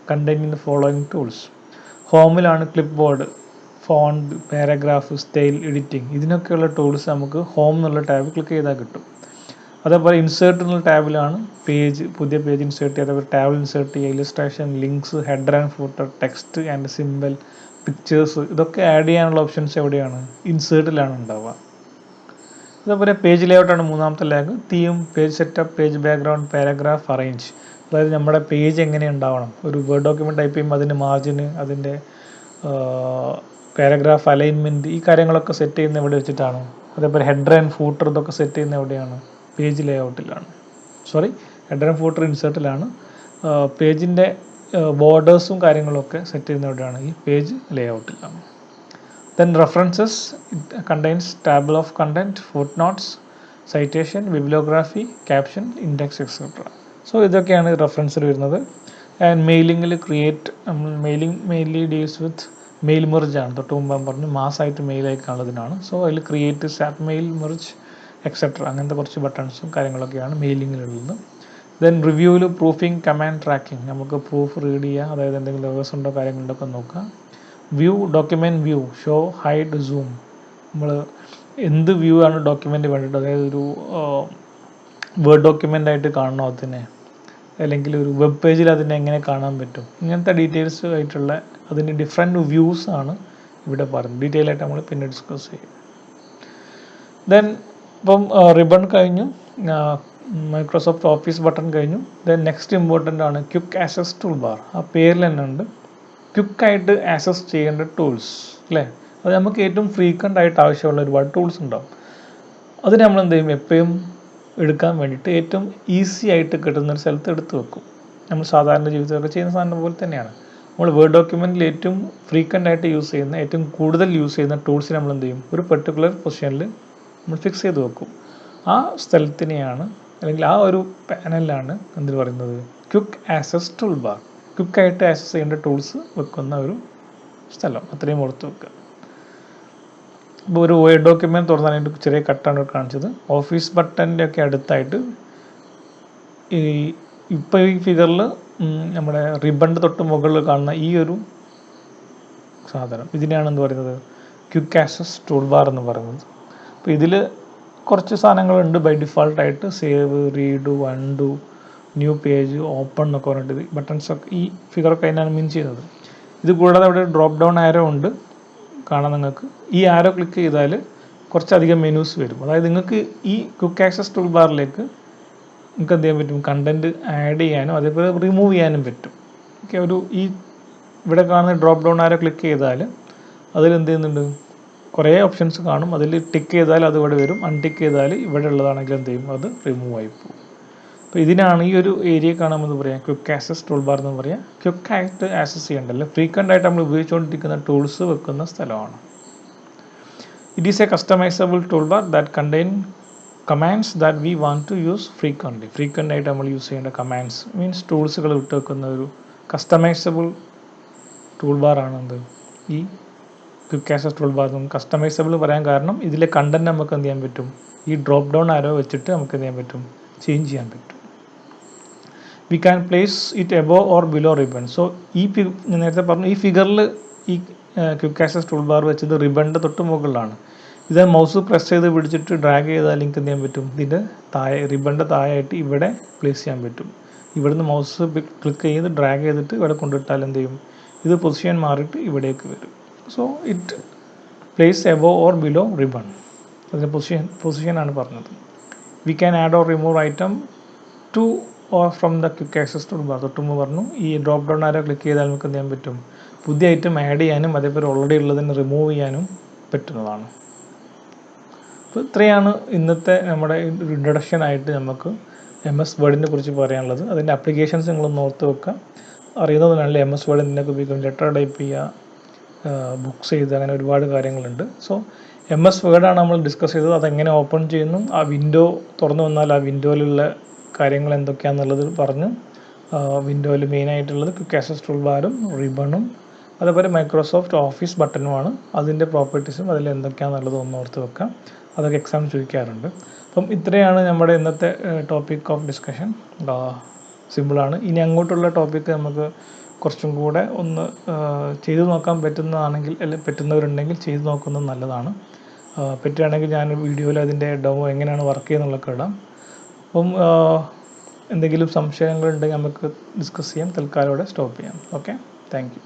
containing the following tools. ഹോമിലാണ് clipboard, font, paragraph, style, editing, ഇതിനൊക്കെയുള്ള ടൂൾസ് നമുക്ക് ഹോം എന്നുള്ള ടാബ് ക്ലിക്ക് ചെയ്താൽ കിട്ടും. അതേപോലെ ഇൻസേർട്ട് എന്നുള്ള ടാബിലാണ് പുതിയ പേജ് ഇൻസേർട്ട് ചെയ്യുക, അതേപോലെ ടാബ് ഇൻസേർട്ട് ചെയ്യുക, illustration, links, header and footer, text and symbol, pictures, ഇതൊക്കെ ആഡ് ചെയ്യാനുള്ള ഓപ്ഷൻസ് എവിടെയാണ്, ഇൻസേർട്ടിലാണ് ഉണ്ടാവുക. അതേപോലെ പേജ് ലേഔട്ടാണ് മൂന്നാമത്തെ lag. Theme, page setup, page background, paragraph, arrange, അതായത് നമ്മുടെ പേജ് എങ്ങനെ ഉണ്ടാവണം, ഒരു വേർഡ് ഡോക്യുമെൻറ്റ് ടൈപ്പ് ചെയ്യുമ്പോൾ അതിൻ്റെ മാർജിന്, അതിൻ്റെ പാരഗ്രാഫ് അലൈൻമെൻറ്റ്, ഈ കാര്യങ്ങളൊക്കെ സെറ്റ് ചെയ്യുന്ന എവിടെ വെച്ചിട്ടാണ്. അതേപോലെ ഹെഡർ ആൻഡ് ഫൂട്ടർ, ഇതൊക്കെ സെറ്റ് ചെയ്യുന്ന എവിടെയാണ്, പേജ് ലേഔട്ടിലാണ്. ഹെഡർ ആൻഡ് ഫൂട്ടർ ഇൻസേർട്ടിലാണ്. പേജിൻ്റെ ബോർഡേഴ്സും കാര്യങ്ങളൊക്കെ സെറ്റ് ചെയ്യുന്ന എവിടെയാണ്, ഈ പേജ് ലേഔട്ടിലാണ്. Then references, it contains table of content, footnotes, citation, bibliography, caption, index, etc. So ഇതൊക്കെയാണ് റെഫറൻസിൽ വരുന്നത്. ആൻഡ് മെയിലിങ്ങിൽ mailing mainly deals with mail merge ആണ്. തൊട്ട് മുമ്പ് പറഞ്ഞു മാസ്സായിട്ട് മെയിൽ അയക്കാനുള്ളതിനാണ്. സോ അതിൽ ക്രിയേറ്റ്, സാപ്പ് മെയിൽ, മെർജ്, എക്സെട്ര, അങ്ങനത്തെ കുറച്ച് ബട്ടൺസും കാര്യങ്ങളൊക്കെയാണ് മെയിലിങ്ങിലുള്ളത്. ദെൻ റിവ്യൂവിൽ പ്രൂഫിംഗ്, കമാൻഡ്, ട്രാക്കിംഗ്, നമുക്ക് പ്രൂഫ് റീഡ് ചെയ്യുക, അതായത് എന്തെങ്കിലും എറേഴ്സ് ഉണ്ടോ കാര്യങ്ങളുണ്ടോ ഒക്കെ നോക്കുക. View, document view, show, hide, zoom, നമ്മൾ എന്ത് വ്യൂ ആണ് ഡോക്യുമെൻ്റ് വേണ്ടിയിട്ട്, അതായത് ഒരു വേർഡ് ഡോക്യുമെൻ്റ് ആയിട്ട് കാണണോ അതിനെ, അല്ലെങ്കിൽ ഒരു വെബ് പേജിൽ അതിനെ എങ്ങനെ കാണാൻ പറ്റും, ഇങ്ങനത്തെ ഡീറ്റെയിൽസ് ആയിട്ടുള്ള അതിൻ്റെ ഡിഫറെൻറ്റ് വ്യൂസ് ആണ് ഇവിടെ പറയുന്നത്. ഡീറ്റെയിൽ ആയിട്ട് നമ്മൾ പിന്നെ ഡിസ്കസ് ചെയ്യും. ദെൻ ഇപ്പം റിബൺ കഴിഞ്ഞു, മൈക്രോസോഫ്റ്റ് ഓഫീസ് ബട്ടൺ കഴിഞ്ഞു. ദെൻ നെക്സ്റ്റ് ഇമ്പോർട്ടൻ്റ് ആണ് ക്വിക്ക് ആക്സസ് ടൂൾ ബാർ. ആ പേരിൽ തന്നെ ഉണ്ട് ക്വിക്കായിട്ട് ആക്സസ് ചെയ്യേണ്ട ടൂൾസ് അല്ലേ. അത് നമുക്ക് ഏറ്റവും ഫ്രീക്വൻ്റ് ആയിട്ട് ആവശ്യമുള്ള ഒരുപാട് ടൂൾസ് ഉണ്ടാവും. അത് നമ്മൾ എന്ത് ചെയ്യും, എപ്പോഴും എടുക്കാൻ വേണ്ടിയിട്ട് ഏറ്റവും ഈസി ആയിട്ട് കിട്ടുന്നൊരു സ്ഥലത്ത് എടുത്ത് വെക്കും. നമ്മൾ സാധാരണ ജീവിതത്തിലൊക്കെ ചെയ്യുന്ന സാധനം പോലെ തന്നെയാണ്. നമ്മൾ വേർഡ് ഡോക്യുമെൻറ്റിൽ ഏറ്റവും ഫ്രീക്വൻ്റ് ആയിട്ട് യൂസ് ചെയ്യുന്ന, ഏറ്റവും കൂടുതൽ യൂസ് ചെയ്യുന്ന ടൂൾസ് നമ്മൾ എന്ത് ചെയ്യും, ഒരു പെർട്ടിക്കുലർ പൊസിഷനിൽ നമ്മൾ ഫിക്സ് ചെയ്ത് വെക്കും. ആ സ്ഥലത്തിനെയാണ് അല്ലെങ്കിൽ ആ ഒരു പാനലിലാണ് എന്ത് പറയുന്നത്, ക്വിക്ക് ആക്സസ് ടൂൾ ബാർ. ക്വിക്കായിട്ട് ആക്സസ് ചെയ്യേണ്ട ടൂൾസ് വെക്കുന്ന ഒരു സ്ഥലം. അത്രയും ഓർത്ത് വെക്കുക. ഇപ്പോൾ ഒരു വേർഡ് ഡോക്യുമെൻറ്റ് തുറന്നാൽ അതിൻ്റെ ചെറിയ കട്ടാണ് കാണിച്ചത്. ഓഫീസ് ബട്ടൻ്റെ ഒക്കെ അടുത്തായിട്ട് ഈ ഇപ്പോൾ ഈ ഫിഗറിൽ നമ്മുടെ റിബണിൻ്റെ തൊട്ട് മുകളിൽ കാണുന്ന ഈ ഒരു സാധനം, ഇതിനെയാണ് എന്ത് പറയുന്നത്, ക്വിക്ക് ആക്സസ് ടൂൾ ബാർ എന്ന് പറയുന്നത്. അപ്പോൾ ഇതിൽ കുറച്ച് സാധനങ്ങളുണ്ട് ബൈ ഡിഫോൾട്ടായിട്ട്. Save, redo, undo, new page, open എന്നൊക്കെ പറഞ്ഞിട്ട് ബട്ടൺസൊക്കെ ഈ ഫിഗറൊക്കെ അതിനാണ് മീൻ ചെയ്യുന്നത്. ഇത് കൂടാതെ അവിടെ ഡ്രോപ്പ് ഡൗൺ ആരോ ഉണ്ട് കാണാം നിങ്ങൾക്ക്. ഈ ആരോ ക്ലിക്ക് ചെയ്താൽ കുറച്ചധികം മെനൂസ് വരും. അതായത് നിങ്ങൾക്ക് ഈ ക്വിക്ക് ആക്സസ് ടൂൾ ബാറിലേക്ക് നിങ്ങൾക്ക് എന്ത് ചെയ്യാൻ പറ്റും, കണ്ടൻറ്റ് ആഡ് ചെയ്യാനും അതേപോലെ റിമൂവ് ചെയ്യാനും പറ്റും. ഓക്കെ, ഒരു ഈ ഇവിടെ കാണുന്ന ഡ്രോപ്പ് ഡൗൺ ആരോ ക്ലിക്ക് ചെയ്താൽ അതിൽ എന്ത് ചെയ്യുന്നുണ്ട്, കുറേ ഓപ്ഷൻസ് കാണും. അതിൽ ടിക്ക് ചെയ്താൽ അത് ഇവിടെ വരും, അൺടിക്ക് ചെയ്താൽ ഇവിടെ ഉള്ളതാണെങ്കിൽ എന്ത് ചെയ്യും, അത് റിമൂവ് ആയി പോകും. അപ്പോൾ ഇതിനാണ് ഈ ഒരു ഏരിയ കാണാമെന്ന് പറയാം ക്വിക്ക് ആക്സസ് ടൂൾ ബാർ എന്ന് പറയാം. ക്വിക്കായിട്ട് ആക്സസ് ചെയ്യേണ്ടല്ലോ, ഫ്രീക്വൻ്റ് നമ്മൾ ഉപയോഗിച്ചുകൊണ്ടിരിക്കുന്ന ടൂൾസ് വെക്കുന്ന സ്ഥലമാണ്. It is a customizable toolbar that contain commands that we want to use frequent ആയിട്ട് നമ്മൾ യൂസ് ചെയ്യേണ്ട കമാൻഡ്സ് മീൻസ് ടൂൾസുകൾ വിട്ട് വെക്കുന്ന ഒരു കസ്റ്റമൈസബിൾ ടൂൾ ബാറാണ് എന്ത് ഈ quick access tool bar. Customisable പറയാൻ കാരണം ഇതിലെ കണ്ടൻറ്റ് നമുക്ക് എന്ത് ചെയ്യാൻ പറ്റും, ഈ ഡ്രോപ്പ് ഡൗൺ ആരോ വെച്ചിട്ട് നമുക്ക് എന്ത് ചെയ്യാൻ പറ്റും, ചേഞ്ച് ചെയ്യാൻ പറ്റും. We can place it above or below ribbon. So ഈ ഞാൻ നേരത്തെ പറഞ്ഞു, ഈ ഫിഗറിൽ ഈ ക്വിക്ക് ആക്സസ് ടൂൾ ബാർ വെച്ചത് റിബണിൻ്റെ തൊട്ട് മുകളിലാണ്. ഇത് മൗസ് പ്രസ് ചെയ്ത് പിടിച്ചിട്ട് ഡ്രാഗ് ചെയ്താൽ എനിക്ക് എന്ത് ചെയ്യാൻ പറ്റും, ഇതിൻ്റെ താഴെ റിബണിൻ്റെ താഴെയായിട്ട് ഇവിടെ പ്ലേസ് ചെയ്യാൻ പറ്റും. ഇവിടുന്ന് മൗസ് ക്ലിക്ക് ചെയ്ത് ഡ്രാഗ് ചെയ്തിട്ട് ഇവിടെ കൊണ്ടിട്ടാൽ എന്ത് ചെയ്യും, ഇത് പൊസിഷൻ മാറിയിട്ട് ഇവിടേക്ക് വരും. So it place above or below ribbon. അതിൻ്റെ പൊസിഷനാണ് പറഞ്ഞത്. We can add or remove item to or from the quick access tool bar. തൊട്ടുമ്പോൾ പറഞ്ഞു ഈ ഡ്രോപ്പ് ഡൗൺ ആരോ ക്ലിക്ക് ചെയ്താൽ നമുക്ക് എന്ത് ചെയ്യാൻ പറ്റും, പുതിയ ഐറ്റം ആഡ് ചെയ്യാനും അതേപോലെ ഓൾറെഡി ഉള്ളതിന് റിമൂവ് ചെയ്യാനും പറ്റുന്നതാണ്. അപ്പോൾ ഇത്രയാണ് ഇന്നത്തെ നമ്മുടെ ഇൻട്രൊഡക്ഷൻ ആയിട്ട് നമുക്ക് MS വേർഡിനെ കുറിച്ച് പറയാനുള്ളത്. അതിൻ്റെ ആപ്ലിക്കേഷൻസ് നിങ്ങളൊന്ന് ഓർത്ത് വെക്കുക. അറിയുന്നതിനാണല്ലോ MS വേർഡ് എന്തിനൊക്കെ ഉപയോഗിക്കും, ലെറ്റർ ടൈപ്പ് ചെയ്യുക, ബുക്സ് ചെയ്ത്, അങ്ങനെ ഒരുപാട് കാര്യങ്ങളുണ്ട്. സോ MS വേർഡാണ് നമ്മൾ ഡിസ്കസ് ചെയ്തത്. അതെങ്ങനെ ഓപ്പൺ ചെയ്യുന്നു, ആ വിൻഡോ തുറന്നു വന്നാൽ ആ വിൻഡോയിലുള്ള കാര്യങ്ങൾ എന്തൊക്കെയാണെന്നുള്ളത് പറഞ്ഞു. വിൻഡോയിൽ മെയിനായിട്ടുള്ളത് ക്വിക്ക് ആക്സസ് ടൂൾ ബാറും റിബണും അതേപോലെ മൈക്രോസോഫ്റ്റ് ഓഫീസ് ബട്ടനുമാണ്. അതിൻ്റെ പ്രോപ്പർട്ടീസും അതിൽ എന്തൊക്കെയാണെന്നുള്ളത് ഒന്ന് ഓർത്ത് വെക്കാം. അതൊക്കെ എക്സാം ചോദിക്കാറുണ്ട്. അപ്പം ഇത്രയാണ് നമ്മുടെ ഇന്നത്തെ ടോപ്പിക് ഓഫ് ഡിസ്കഷൻ. സിമ്പിളാണ്. ഇനി അങ്ങോട്ടുള്ള ടോപ്പിക്ക് നമുക്ക് കുറച്ചും കൂടെ ഒന്ന് ചെയ്തു നോക്കാൻ പറ്റുന്നതാണെങ്കിൽ, അല്ലെങ്കിൽ പറ്റുന്നവരുണ്ടെങ്കിൽ ചെയ്തു നോക്കുന്നത് നല്ലതാണ്. പറ്റുകയാണെങ്കിൽ ഞാൻ വീഡിയോയിൽ അതിൻ്റെ ഡെമോ എങ്ങനെയാണ് വർക്ക് ചെയ്യുന്നുള്ളതൊക്കെ ഇടാം. അപ്പം എന്തെങ്കിലും സംശയങ്ങളുണ്ടെങ്കിൽ നമുക്ക് ഡിസ്കസ് ചെയ്യാം. തൽക്കാലം ഇവിടെ സ്റ്റോപ്പ് ചെയ്യാം. Okay, thank you.